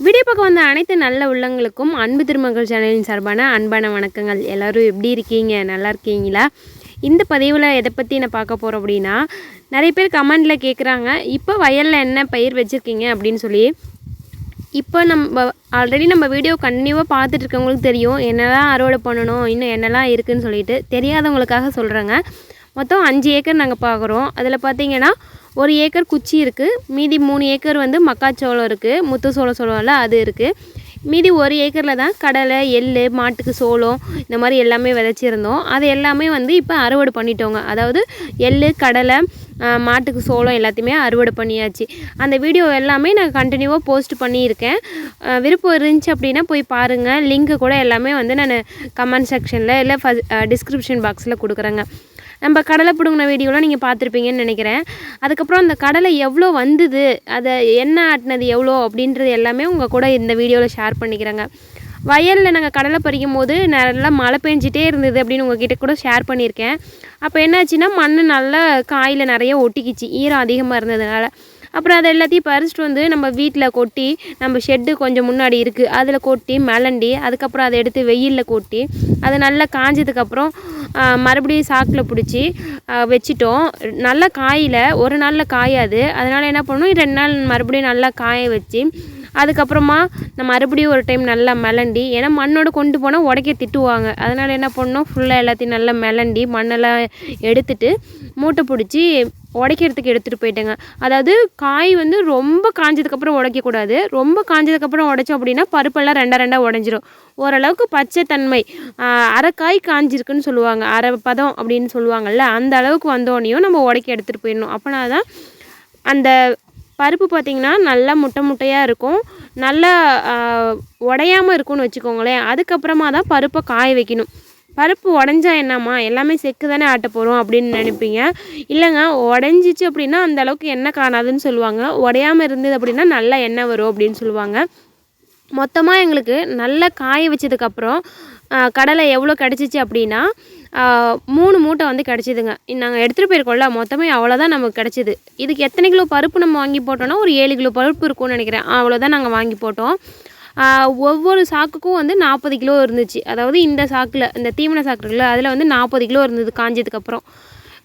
Video பக்கம் வந்த அனைத்து நல்ல உள்ளங்களுக்கும் அன்பு திருமகள் சேனலின் சார்பான அன்பான வணக்கங்கள். எல்லோரும் எப்படி இருக்கீங்க? நல்லா இருக்கீங்களா? இந்த பதிவில் எதை பற்றி நான் பார்க்க போகிறோம் அப்படின்னா, நிறைய பேர் கமெண்டில் கேட்குறாங்க, இப்போ வயலில் என்ன பயிர் வச்சுருக்கீங்க அப்படின்னு சொல்லி. இப்போ நம்ம ஆல்ரெடி நம்ம வீடியோ கண்டினியூவாக பார்த்துட்டு இருக்கவங்களுக்கு தெரியும் என்னெல்லாம் அறுவடை பண்ணணும், இன்னும் என்னெல்லாம் இருக்குதுன்னு சொல்லிட்டு. தெரியாதவங்களுக்காக சொல்கிறேங்க. மொத்தம் 5 ஏக்கர் நாங்கள் பார்க்குறோம். அதில் பார்த்திங்கன்னா 1 ஏக்கர் குச்சி இருக்குது, மீதி 3 ஏக்கர் வந்து மக்காச்சோளம் இருக்குது, முத்து சோளம் சொல்லுவோம்ல அது இருக்குது. மீதி 1 ஏக்கரில் தான் கடலை, எள், மாட்டுக்கு சோளம் இந்த மாதிரி எல்லாமே விதைச்சிருந்தோம். அது எல்லாமே வந்து இப்போ அறுவடை பண்ணிட்டோங்க. அதாவது எள், கடலை, மாட்டுக்கு சோளம் எல்லாத்தையுமே அறுவடை பண்ணியாச்சு. அந்த வீடியோ எல்லாமே நான் கண்டினியூவாக போஸ்ட் பண்ணியிருக்கேன். விருப்பம் இருந்துச்சு அப்படின்னா போய் பாருங்கள். லிங்க்கு கூட எல்லாமே வந்து நான் கமெண்ட் செக்ஷனில் இல்லை டிஸ்கிரிப்ஷன் பாக்ஸில் கொடுக்குறேங்க. நம்ம கடலை பிடுங்கின வீடியோலாம் நீங்கள் பார்த்துருப்பீங்கன்னு நினைக்கிறேன். அதுக்கப்புறம் அந்த கடலை எவ்வளோ வந்தது, அதை எண்ணெய் ஆட்டினது எவ்வளோ அப்படின்றது எல்லாமே உங்கள் கூட இந்த வீடியோவில் ஷேர் பண்ணிக்கிறேங்க. வயலில் நாங்கள் கடலை பறிக்கும் போது நல்லா மழை பெஞ்சிட்டே இருந்தது அப்படின்னு உங்ககிட்ட கூட ஷேர் பண்ணியிருக்கேன். அப்போ என்னாச்சுன்னா மண் நல்லா காயில் நிறைய ஒட்டிக்கிச்சு, ஈரம் அதிகமாக இருந்ததுனால. அப்புறம் அதை எல்லாத்தையும் பறிச்சிட்டு வந்து நம்ம வீட்டில் கொட்டி, நம்ம ஷெட்டு கொஞ்சம் முன்னாடி இருக்குது அதில் கொட்டி மிளண்டி, அதுக்கப்புறம் அதை எடுத்து வெயிலில் கொட்டி அது நல்லா காஞ்சதுக்கப்புறம் மறுபடியும் சாக்கில் பிடிச்சி வச்சிட்டோம். நல்லா காயில் ஒரு நாளில் காயாது. அதனால் என்ன பண்ணோம், 2 நாள் மறுபடியும் நல்லா காய வச்சு அதுக்கப்புறமா நான் மறுபடியும் ஒரு டைம் நல்லா மிளண்டி, ஏன்னா மண்ணோடு கொண்டு போனால் உடைக்க திட்டுவாங்க. அதனால் என்ன பண்ணோம், ஃபுல்லாக எல்லாத்தையும் நல்லா மிளண்டி மண்ணெல்லாம் எடுத்துட்டு மூட்டை பிடிச்சி உடைக்கிறதுக்கு எடுத்துகிட்டு போயிட்டேங்க. அதாவது காய் வந்து ரொம்ப காஞ்சதுக்கப்புறம் உடைக்கக்கூடாது. ரொம்ப காஞ்சதுக்கப்புறம் உடைச்சோம் அப்படின்னா பருப்பெல்லாம் ரெண்டாக உடஞ்சிரும். ஓரளவுக்கு பச்சை தன்மை, அரைக்காய் காஞ்சிருக்குன்னு சொல்லுவாங்க, அரை பதம் அப்படின்னு சொல்லுவாங்கள்ல, அந்த அளவுக்கு வந்தோடனையும் நம்ம உடைக்க எடுத்துகிட்டு போயிடணும். அப்போனா தான் அந்த பருப்பு பார்த்திங்கன்னா நல்லா முட்டையாக இருக்கும், நல்லா உடையாமல் இருக்கும்னு வச்சுக்கோங்களேன். அதுக்கப்புறமா தான் பருப்பை காய வைக்கணும். பருப்பு உடஞ்சா என்னம்மா எல்லாமே செக்கு தானே ஆட்ட போகிறோம் அப்படின்னு நினைப்பீங்க. இல்லைங்க, உடஞ்சிச்சு அப்படின்னா அந்த அளவுக்கு எண்ணெய் காணாதுன்னு சொல்லுவாங்க. உடையாமல் இருந்தது அப்படின்னா நல்லா எண்ணெய் வரும் அப்படின்னு சொல்லுவாங்க. மொத்தமாக எங்களுக்கு நல்லா காய வச்சதுக்கப்புறம் கடலை எவ்வளோ கிடச்சிச்சு அப்படின்னா 3 மூட்டை வந்து கிடச்சிதுங்க. நாங்கள் எடுத்துகிட்டு போயிருக்கோம்ல, மொத்தமே அவ்வளோதான் நமக்கு கிடச்சிது. இதுக்கு எத்தனை கிலோ பருப்பு நம்ம வாங்கி போட்டோன்னா ஒரு 7 கிலோ பருப்பு இருக்கும்னு நினைக்கிறேன். அவ்வளோதான் நாங்கள் வாங்கி போட்டோம். ஒவ்வொரு சாக்குக்கும் வந்து 40 கிலோ இருந்துச்சு. அதாவது இந்த சாக்கில், இந்த தீவன சாக்கு இருக்குல்ல, அதில் வந்து 40 கிலோ இருந்தது காஞ்சதுக்கப்புறம்.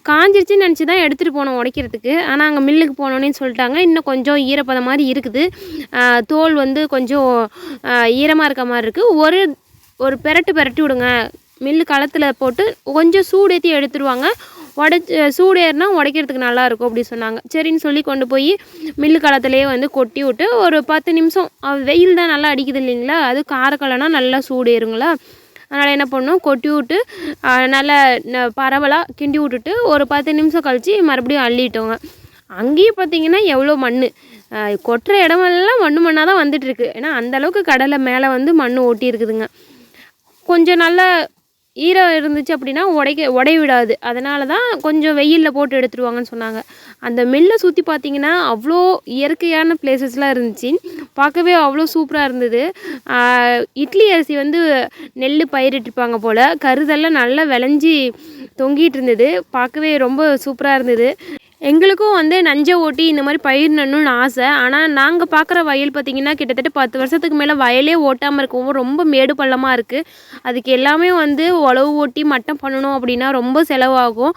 காஞ்சிருச்சுன்னு நினச்சி தான் எடுத்துகிட்டு போனோம் உடைக்கிறதுக்கு. ஆனால் அங்கே மில்லுக்கு போனோன்னே சொல்லிட்டாங்க, இன்னும் கொஞ்சம் ஈரப்பதம் மாதிரி இருக்குது, தோல் வந்து கொஞ்சம் ஈரமாக இருக்க மாதிரி இருக்குது, ஒரு பெரட்டு விடுங்க, மில்லு களத்தில் போட்டு கொஞ்சம் சூடேற்றி எடுத்துருவாங்க, சூடு ஏறினா உடைக்கிறதுக்கு நல்லாயிருக்கும் அப்படி சொன்னாங்க. சரின்னு சொல்லி கொண்டு போய் மில்லு களத்துலேயே வந்து கொட்டி விட்டு ஒரு 10 நிமிஷம், வெயில் தான் நல்லா அடிக்குது இல்லைங்களா, அது காரக்கலைனா நல்லா சூடு ஏறுங்களா. அதனால் என்ன பண்ணோம், கொட்டி விட்டு நல்லா பரவலாக கிண்டி விட்டுட்டு ஒரு 10 நிமிஷம் கழித்து மறுபடியும் அள்ளிட்டோங்க. அங்கேயும் பார்த்திங்கன்னா எவ்வளோ மண், கொட்டுற இடமெல்லாம் மண்ணாக தான் வந்துட்டுருக்கு. ஏன்னா அந்தளவுக்கு கடலை மேலே வந்து மண் ஓட்டி இருக்குதுங்க. கொஞ்சம் நல்லா ஈரம் இருந்துச்சு அப்படின்னா உடைய விடாது. அதனால தான் கொஞ்சம் வெயிலில் போட்டு எடுத்துருவாங்கன்னு சொன்னாங்க. அந்த மில்லை சுற்றி பார்த்திங்கன்னா அவ்வளோ இயற்கையான பிளேசஸ்லாம் இருந்துச்சு, பார்க்கவே அவ்வளோ சூப்பராக இருந்தது. இட்லி அரிசி வந்து நெல் பயிரிட்டிருப்பாங்க போல், கருதெல்லாம் நல்லா விளைஞ்சி தொங்கிட்டு இருந்தது, பார்க்கவே ரொம்ப சூப்பராக இருந்தது. எங்களுக்கும் வந்து நஞ்சை ஓட்டி இந்த மாதிரி பயிரிடணும்னு ஆசை. ஆனால் நாங்கள் பார்க்குற வயல் பார்த்திங்கன்னா கிட்டத்தட்ட 10 வருஷத்துக்கு மேலே வயலே ஓட்டாமல் இருக்கும், ரொம்ப மேடு பள்ளமாக இருக்குது. அதுக்கு எல்லாமே வந்து உழவு ஓட்டி மட்டம் பண்ணணும் அப்படின்னா ரொம்ப செலவாகும்.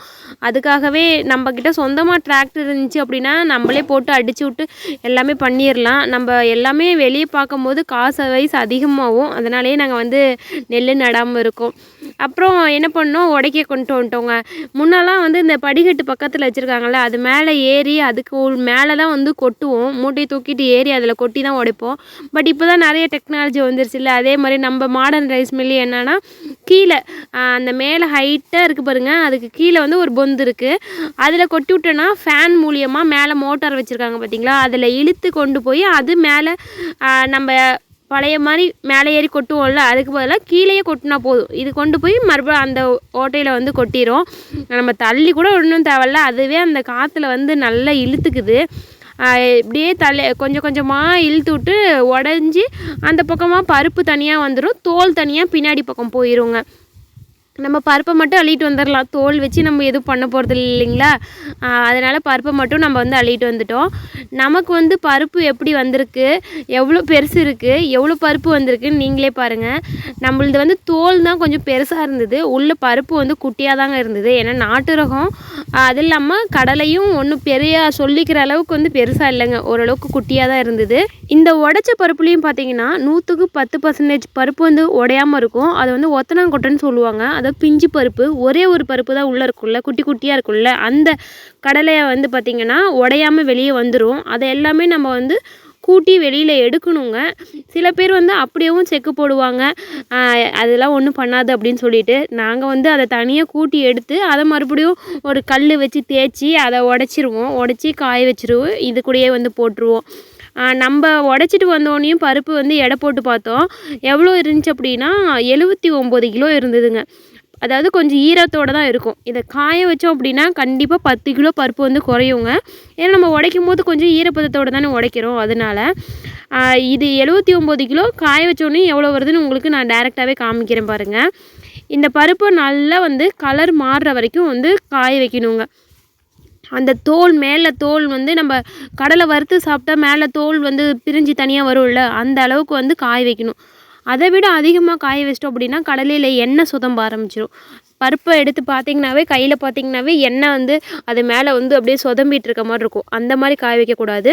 அதுக்காகவே நம்மக்கிட்ட சொந்தமாக டிராக்டர் இருந்துச்சு அப்படின்னா நம்மளே போட்டு அடித்து விட்டு எல்லாமே பண்ணிடலாம். நம்ம எல்லாமே வெளியே பார்க்கும்போது காசு வயசு அதிகமாகும். அதனாலேயே நாங்கள் வந்து நெல் நடாமல் இருக்கோம். அப்புறம் என்ன பண்ணோம், உடைக்க கொண்டு வந்துட்டோங்க. முன்னெல்லாம் வந்து இந்த படிக்கட்டு பக்கத்தில் வச்சுருக்காங்கள்ல, அது மேலே ஏறி அதுக்கு மேலே தான் வந்து கொட்டுவோம், மூட்டையை தூக்கிட்டு ஏறி அதில் கொட்டி தான் உடைப்போம். பட் இப்போ தான் நிறைய டெக்னாலஜி வந்துருச்சு இல்லை. அதே மாதிரி நம்ம மாடர்ன் ரைஸ் மில்லி என்னென்னா கீழே அந்த மேலே ஹைட்டாக இருக்குது பாருங்கள், அதுக்கு கீழே வந்து ஒரு பொந்து இருக்குது, அதில் கொட்டி விட்டோன்னா ஃபேன் மூலியமாக மேலே மோட்டார் வச்சுருக்காங்க பார்த்திங்களா, அதில் இழுத்து கொண்டு போய் அது மேலே நம்ம பழைய மாதிரி மேலே ஏறி கொட்டுவோம்ல, அதுக்கு பதிலாக கீழேயே கொட்டினா போதும். இது கொண்டு போய் மறுபடியும் அந்த ஓட்டையில் வந்து கொட்டிடும். நம்ம தள்ளி கூட ஒன்றும் தேவையில்ல, அதுவே அந்த காற்றுல வந்து நல்லா இழுத்துக்குது. இப்படியே கொஞ்சம் கொஞ்சமாக இழுத்து விட்டு உடஞ்சி அந்த பக்கமாக பருப்பு தனியாக வந்துடும், தோல் தனியாக பின்னாடி பக்கம் போயிடுங்க. நம்ம பருப்பை மட்டும் அள்ளிட்டு வந்துடலாம், தோல் வச்சு நம்ம எதுவும் பண்ண போகிறது இல்லைங்களா. அதனால் பருப்பை மட்டும் நம்ம வந்து அள்ளிட்டு வந்துட்டோம். நமக்கு வந்து பருப்பு எப்படி வந்திருக்கு, எவ்வளோ பெருசு இருக்குது, எவ்வளோ பருப்பு வந்திருக்குன்னு நீங்களே பாருங்கள். நம்மளது வந்து தோல் தான் கொஞ்சம் பெருசாக இருந்தது, உள்ள பருப்பு வந்து குட்டியாக தாங்க இருந்தது. ஏன்னா நாட்டு ரகம், அது இல்லாமல் கடலையும் ஒன்றும் பெரிய சொல்லிக்கிற அளவுக்கு வந்து பெருசாக இல்லைங்க, ஓரளவுக்கு குட்டியாக தான் இருந்தது. இந்த உடச்ச பருப்புலேயும் பார்த்தீங்கன்னா 100க்கு 10% பருப்பு வந்து உடையாமல் இருக்கும். அது வந்து ஒத்தனாங்கொட்டைன்னு சொல்லுவாங்க. அதாவது பிஞ்சு பருப்பு, ஒரே ஒரு பருப்பு தான் உள்ளே இருக்குல்ல, குட்டி குட்டியாக இருக்குல்ல, அந்த கடலையை வந்து பார்த்திங்கன்னா உடையாமல் வெளியே வந்துடும். அதை எல்லாமே நம்ம வந்து கூட்டி வெளியில் எடுக்கணுங்க. சில பேர் வந்து அப்படியேவும் செக்கு போடுவாங்க, அதெல்லாம் ஒன்றும் பண்ணாது அப்படின்னு சொல்லிட்டு. நாங்கள் வந்து அதை தனியாக கூட்டி எடுத்து அதை மறுபடியும் ஒரு கல் வச்சு தேய்ச்சி அதை உடச்சிருவோம், உடச்சி காய வச்சுருவோம், இது கூடயே வந்து போட்டுருவோம். நம்ம உடச்சிட்டு வந்தோடனையும் பருப்பு வந்து எடை போட்டு பார்த்தோம், எவ்வளோ இருந்துச்சு அப்படின்னா 79 கிலோ இருந்ததுங்க. அதாவது கொஞ்சம் ஈரத்தோடு தான் இருக்கும். இதை காய வச்சோம் அப்படின்னா கண்டிப்பாக 10 கிலோ பருப்பு வந்து குறையுங்க. ஏன்னா நம்ம உடைக்கும் போது கொஞ்சம் ஈரப்பதத்தோடு தானே உடைக்கிறோம், அதனால் இது 79 கிலோ காய வச்சோடனே எவ்வளோ வருதுன்னு உங்களுக்கு நான் டைரெக்டாகவே காமிக்கிறேன் பாருங்கள். இந்த பருப்பு நல்லா வந்து கலர் மாறுற வரைக்கும் வந்து காய வைக்கணுங்க. அந்த தோல் மேலே தோல் வந்து நம்ம கடலை வறுத்து சாப்பிட்டா மேலே தோல் வந்து பிரிஞ்சு தனியாக வரும்ல, அந்த அளவுக்கு வந்து காய வைக்கணும். அதை விட அதிகமாக காய வச்சிட்டோம் அப்படின்னா கடலையில் எண்ணெய் சுதம்ப ஆரம்பிச்சிடும். பருப்பை எடுத்து பார்த்திங்கனாவே, கையில் பார்த்திங்கனாவே எண்ணெய் வந்து அது மேலே வந்து அப்படியே சொதம்பிட்டு இருக்க மாதிரி இருக்கும். அந்த மாதிரி காய வைக்கக்கூடாது.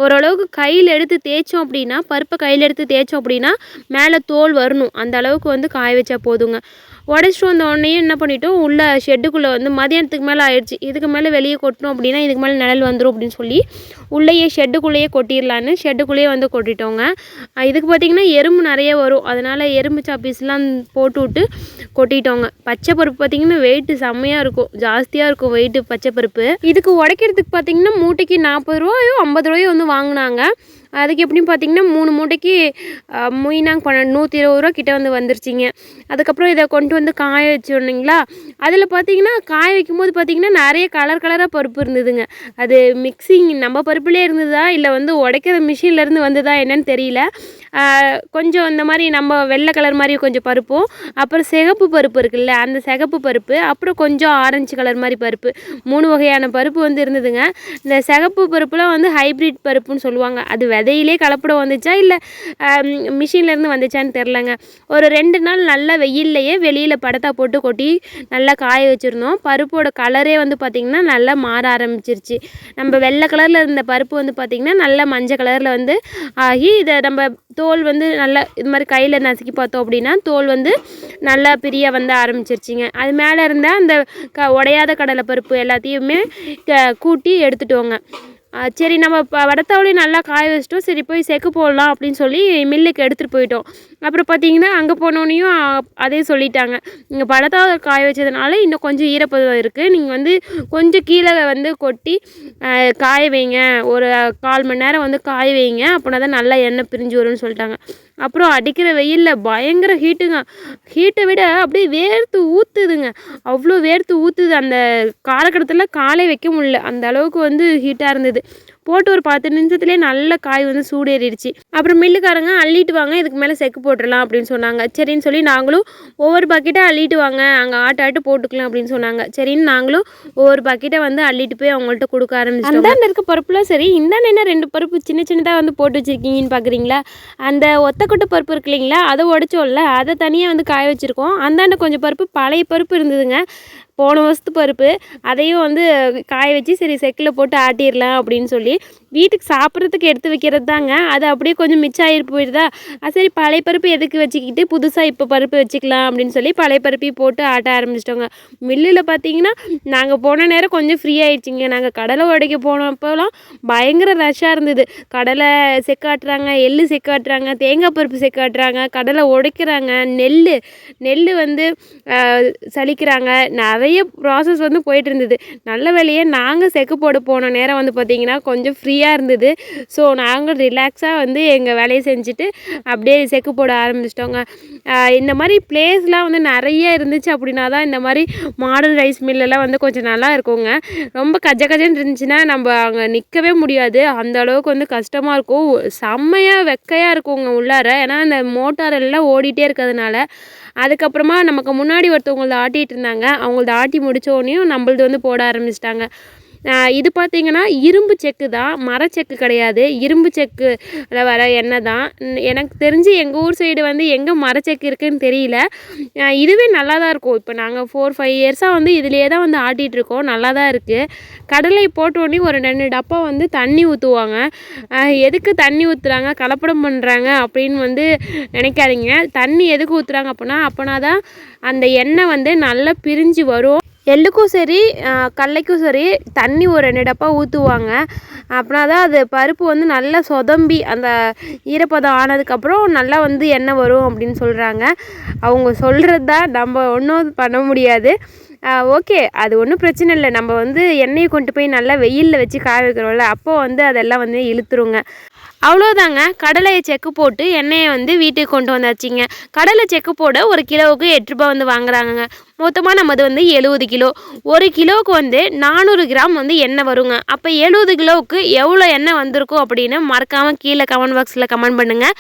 ஓரளவுக்கு கையில் எடுத்து தேய்ச்சோம் அப்படின்னா, பருப்பை கையில் எடுத்து தேய்ச்சோம் அப்படின்னா மேலே தோல் வரணும், அந்த அளவுக்கு வந்து காய வச்சா போதுங்க. உடச்சிட்டு வந்த உடனே என்ன பண்ணிட்டோம், உள்ள ஷெட்டுக்குள்ளே வந்து மதியானத்துக்கு மேலே ஆயிடுச்சு, இதுக்கு மேலே வெளியே கொட்டணும் அப்படின்னா இதுக்கு மேலே நிழல் வந்துடும் அப்படின்னு சொல்லி உள்ளேயே ஷெட்டுக்குள்ளேயே கொட்டிடலான்னு ஷெட்டுக்குள்ளேயே வந்து கொட்டிட்டோங்க. இதுக்கு பார்த்திங்கன்னா எறும்பு நிறைய வரும், அதனால் எறும்பு சாப்பீஸ்லாம் போட்டு விட்டு கொட்டிட்டோங்க. பச்சை பருப்பு பார்த்திங்கன்னா வெயிட்டு செம்மையாக இருக்கும், ஜாஸ்தியாக இருக்கும் வெயிட்டு பச்சை பருப்பு. இதுக்கு உடைக்கிறதுக்கு பார்த்திங்கன்னா மூட்டைக்கு 40 ரூபாயோ 50 ரூபாயோ வந்து வாங்கினாங்க. அதுக்கு எப்படின்னு பார்த்திங்கன்னா 3 மூட்டைக்கு மொய்னாங்க 120 ரூபா கிட்டே வந்து வந்துருச்சிங்க. அதுக்கப்புறம் இதை கொண்டு வந்து காய வச்சுருந்தீங்களா, அதில் பார்த்திங்கன்னா காய வைக்கும்போது பார்த்திங்கன்னா நிறைய கலராக பருப்பு இருந்ததுங்க. அது மிக்சிங் நம்ம பருப்புலேயே இருந்ததா இல்லை வந்து உடைக்கிற மிஷின்லேருந்து வந்ததா என்னன்னு தெரியல. கொஞ்சம் இந்த மாதிரி நம்ம வெள்ளை கலர் மாதிரி கொஞ்சம் பருப்பும், அப்புறம் சிகப்பு பருப்பு இருக்குல்ல, அந்த சிகப்பு பருப்பு, அப்புறம் கொஞ்சம் ஆரஞ்சு கலர் மாதிரி பருப்பு, 3 வகையான பருப்பு வந்து இருந்ததுங்க. இந்த சிகப்பு பருப்புலாம் வந்து ஹைப்ரிட் பருப்புன்னு சொல்லுவாங்க. அது விதையிலே கலப்படம் வந்துச்சா இல்லை மிஷின்லேருந்து வந்துச்சான்னு தெரிலங்க. ஒரு 2 நாள் நல்லா வெயில்லையே வெளியில் படத்தா போட்டு கொட்டி நல்லா காய வச்சுருந்தோம். பருப்போட கலரே வந்து பார்த்திங்கன்னா நல்லா மாற ஆரம்பிச்சிருச்சு. நம்ம வெள்ளை கலரில் இருந்த பருப்பு வந்து பார்த்திங்கன்னா நல்லா மஞ்சள் கலரில் வந்து ஆகி, இதை நம்ம தோல் வந்து நல்லா இது மாதிரி கையில் நசுக்கி பார்த்தோம் அப்படின்னா தோல் வந்து நல்லா பிரிய வந்து ஆரம்பிச்சிருச்சிங்க. அது மேலே இருந்த அந்த உடையாத கடலை பருப்பு எல்லாத்தையுமே கூட்டி எடுத்துட்டோங்க. சரி, நம்ம வடத்தாவளையும் நல்லா காய வச்சிட்டோம், சரி போய் செக்கு போடலாம் அப்படின்னு சொல்லி மில்லுக்கு எடுத்துகிட்டு போயிட்டோம். அப்புறம் பார்த்திங்கன்னா அங்கே போனோன்னையும் அதே சொல்லிட்டாங்க, இங்கே வடத்தாவளை காய வச்சதுனால இன்னும் கொஞ்சம் ஈரப்பதம் இருக்குது, நீங்கள் வந்து கொஞ்சம் கீழே வந்து கொட்டி காய வைங்க, ஒரு 1/4 மணி நேரம் வந்து காய வைங்க, அப்படின்னா தான் நல்லா எண்ணெய் பிரிஞ்சு வரும்னு சொல்லிட்டாங்க. அப்புறம் அடிக்கிற வெயிலில் பயங்கர ஹீட்டுங்க, ஹீட்டை விட அப்படியே வேர்த்து ஊற்றுதுங்க, அவ்வளோ வேர்த்து ஊற்றுது. அந்த காலகட்டத்தில் காலை வைக்க முடியல, அந்த அளவுக்கு வந்து ஹீட்டாக இருந்தது. போட்டு ஒரு 10 நிமிஷத்துலேயே நல்ல காய் வந்து சூடேறிடுச்சு. அப்புறம் மில்லுக்காரங்க அள்ளிட்டு வாங்க, இதுக்கு மேலே செக்கு போட்டுடலாம் அப்படின்னு சொன்னாங்க. சரின்னு சொல்லி நாங்களும் ஒவ்வொரு பக்கெட்டாக அள்ளிட்டு வாங்க, அங்கே ஆட்டு போட்டுக்கலாம் அப்படின்னு சொன்னாங்க. சரின்னு நாங்களும் ஒவ்வொரு பக்கெட்டை வந்து அள்ளிட்டு போய் அவங்கள்ட்ட கொடுக்க ஆரம்பிச்சிட்டோம். அந்தாண்ட இருக்க பருப்புலாம் சரி, இந்தாண்ட என்ன 2 பருப்பு சின்ன சின்னதாக வந்து போட்டு வச்சுருக்கீங்கன்னு பார்க்குறீங்களா, அந்த ஒத்தக்கொட்டை பருப்பு இருக்கு இல்லைங்களா, அதை உடச்சோம்ல, அதை தனியாக வந்து காய வச்சுருக்கோம். அந்தாண்ட கொஞ்சம் பருப்பு பழைய பருப்பு இருந்ததுங்க, போன வருஷத்து பருப்பு, அதையும் வந்து காய வச்சு சரி செக்கில் போட்டு ஆட்டிடலாம் அப்படின்னு சொல்லி வீட்டுக்கு சாப்பிட்றதுக்கு எடுத்து வைக்கிறது தாங்க. அது அப்படியே கொஞ்சம் மிச்சம் ஆகி போயிடுதா, சரி பழைய பருப்பு எதுக்கு வச்சுக்கிட்டு புதுசாக இப்போ பருப்பு வச்சுக்கலாம் அப்படின்னு சொல்லி பழைய பருப்பையும் போட்டு ஆட்ட ஆரம்பிச்சிட்டோங்க. மில்லில் பார்த்தீங்கன்னா நாங்கள் போன நேரம் கொஞ்சம் ஃப்ரீ ஆகிடுச்சிங்க. நாங்கள் கடலை உடைக்க போனப்போலாம் பயங்கர ரஷ்ஷாக இருந்தது. கடலை செக்காட்டுறாங்க, எள்ளு செக்காட்டுறாங்க, தேங்காய் பருப்பு செக்காட்டுறாங்க, கடலை உடைக்கிறாங்க, நெல் வந்து சலிக்கிறாங்க, நிறைய ப்ராசஸ் வந்து போயிட்டு இருந்தது. நல்ல வேலையே நாங்கள் செக்கு போட போன நேரம் வந்து பார்த்திங்கன்னா கொஞ்சம் ஃப்ரீயாக இருந்தது. ஸோ நாங்கள் ரிலாக்ஸாக வந்து எங்கள் வேலையை செஞ்சுட்டு அப்படியே செக்கு போட ஆரம்பிச்சிட்டோங்க. இந்த மாதிரி பிளேஸ்லாம் வந்து நிறைய இருந்துச்சு அப்படின்னா தான் இந்த மாதிரி மாடர்ன் ரைஸ் மில்லெல்லாம் வந்து கொஞ்சம் நல்லா இருக்குங்க. ரொம்ப கஜன்னு இருந்துச்சுன்னா நம்ம அங்கே நிற்கவே முடியாது, அந்த அளவுக்கு வந்து கஷ்டமாக இருக்கும், செம்மையாக வெக்கையாக இருக்குங்க உள்ளார. ஏன்னா அந்த மோட்டார் எல்லாம் ஓடிட்டே இருக்கிறதுனால அதுக்கப்புறமா நமக்கு முன்னாடி ஒருத்தவங்களது ஆட்டிகிட்டு இருந்தாங்க. அவங்களது ஆட்டி முடித்தோடனையும் நம்மளது வந்து போட ஆரம்பிச்சிட்டாங்க. இது பார்த்திங்கன்னா இரும்பு செக்கு தான், மரச்செக்கு கிடையாது. இரும்பு செக்கில் வர எண்ணெய் தான். எனக்கு தெரிஞ்சு எங்கள் ஊர் சைடு வந்து எங்கே மரச்செக்கு இருக்குதுன்னு தெரியல. இதுவே நல்லா தான் இருக்கும். இப்போ நாங்கள் 4-5 இயர்ஸாக வந்து இதிலே தான் வந்து ஆட்டிகிட்ருக்கோம். நல்லா தான் இருக்குது. கடலை போட்டோடனே ஒரு 2 டப்பா வந்து தண்ணி ஊற்றுவாங்க. எதுக்கு தண்ணி ஊற்றுறாங்க, கலப்படம் பண்ணுறாங்க அப்படின்னு வந்து நினைக்காதீங்க. தண்ணி எதுக்கு ஊற்றுறாங்க அப்போனா தான் அந்த எண்ணெய் வந்து நல்லா பிரிஞ்சு வரும். எள்ளுக்கும் சரி கடலைக்கும் சரி தண்ணி ஒரு 2 டப்பா ஊற்றுவாங்க. அப்படின்னா தான் அது பருப்பு வந்து நல்லா சொதம்பி அந்த ஈரப்பதம் ஆனதுக்கப்புறம் நல்லா வந்து எண்ணெய் வரும் அப்படின்னு சொல்கிறாங்க. அவங்க சொல்கிறது தான், நம்ம ஒன்றும் பண்ண முடியாது. ஓகே, அது ஒன்றும் பிரச்சனை இல்லை. நம்ம வந்து எண்ணெயை கொண்டு போய் நல்லா வெயிலில் வச்சு காய வைக்கிறோம்ல, அப்போ வந்து அதெல்லாம் வந்து இழுத்துருங்க. அவ்வளோதாங்க. கடலையை செக்கு போட்டு எண்ணெயை வந்து வீட்டுக்கு கொண்டு வந்தாச்சுங்க. கடலை செக்கு போட ஒரு கிலோவுக்கு 8 ரூபா வந்து வாங்குறாங்கங்க. மொத்தமாக நம்மது வந்து 70 கிலோ. ஒரு கிலோவுக்கு வந்து 400 கிராம் வந்து எண்ணெய் வருங்க. அப்போ 70 கிலோவுக்கு எவ்வளோ எண்ணெய் வந்திருக்கும் அப்படின்னு மறக்காமல் கீழே கமெண்ட் பாக்ஸில் கமெண்ட் பண்ணுங்கள்.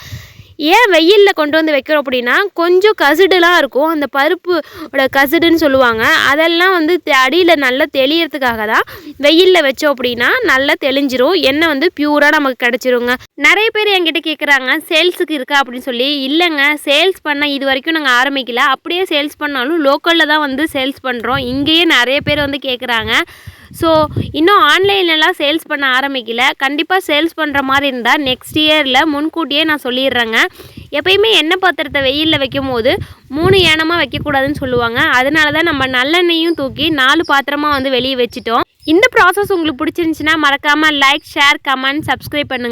ஏன் வெயிலில் கொண்டு வந்து வைக்கிறோம் அப்படின்னா, கொஞ்சம் கசுடுலாம் இருக்கும். அந்த பருப்போட கசுடுன்னு சொல்லுவாங்க. அதெல்லாம் வந்து அடியில் நல்லா தெளியறதுக்காக தான் வெயிலில் வச்சோம் அப்படின்னா நல்லா தெளிஞ்சிரும். எண்ணெய் வந்து பியூராக நமக்கு கிடச்சிருங்க. நிறைய பேர் என்கிட்ட கேட்குறாங்க, சேல்ஸுக்கு இருக்கா அப்படின்னு சொல்லி. இல்லைங்க, சேல்ஸ் பண்ண இது வரைக்கும் நாங்கள் ஆரம்பிக்கல. அப்படியே சேல்ஸ் பண்ணாலும் லோக்கலில் தான் வந்து சேல்ஸ் பண்ணுறோம். இங்கேயே நிறைய பேர் வந்து கேட்குறாங்க. ஸோ இன்னும் ஆன்லைன்லலாம் சேல்ஸ் பண்ண ஆரம்பிக்கல. கண்டிப்பாக சேல்ஸ் பண்ணுற மாதிரி இருந்தால் நெக்ஸ்ட் இயரில் முன்கூட்டியே நான் சொல்லிடுறேங்க. எப்பயுமே எண்ணெய் பாத்திரத்தை வெயிலில் வைக்கும் போது 3 ஏனமாக வைக்கக்கூடாதுன்னு சொல்லுவாங்க. அதனால தான் நம்ம நல்லெண்ணெயும் தூக்கி 4 பாத்திரமாக வந்து வெளியே வச்சுட்டோம். இந்த ப்ராசஸ் உங்களுக்கு பிடிச்சிருந்துச்சின்னா மறக்காமல் லைக், ஷேர், கமெண்ட், சப்ஸ்கிரைப் பண்ணுங்கள்.